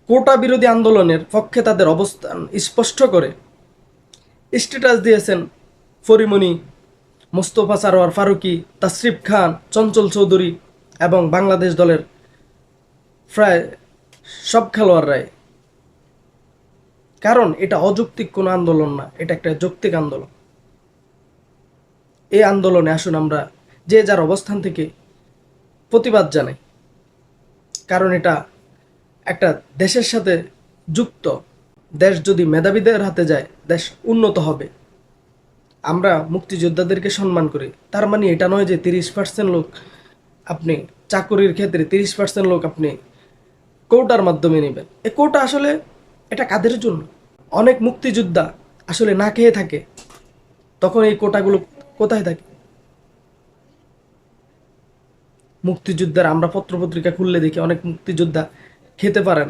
কোটা বিরোধী আন্দোলনের পক্ষে তাদের অবস্থান স্পষ্ট করে স্ট্যাটাস দিয়েছেন পরিমণি, মোস্তফা সারোয়ার ফারুকী, তাসরিফ খান, চঞ্চল চৌধুরী এবং বাংলাদেশ দলের প্রায় সব খেলোয়াড়রাই। কারণ এটা অযৌক্তিক কোনো আন্দোলন না, এটা একটা যৌক্তিক আন্দোলন। এই আন্দোলনে আসুন আমরা যে যার অবস্থান থেকে প্রতিবাদ জানাই, কারণ এটা একটা দেশের সাথে যুক্ত। দেশ যদি মেধাবীদের হাতে যায়, দেশ উন্নত হবে। আমরা মুক্তিযোদ্ধাদেরকে সম্মান করি, তার মানে এটা নয় যে 30% লোক আপনি চাকরির ক্ষেত্রে 30% লোক আপনি কোটার মাধ্যমে নেবেন। এই কোটা আসলে এটা কাদের জন্য? অনেক মুক্তিযোদ্ধা আসলে না খেয়ে থাকে, তখন এই কোটাগুলো কোথায় থাকে? মুক্তিযোদ্ধার আমরা পত্রপত্রিকা খুললে দেখি অনেক মুক্তিযোদ্ধা খেতে পারে না।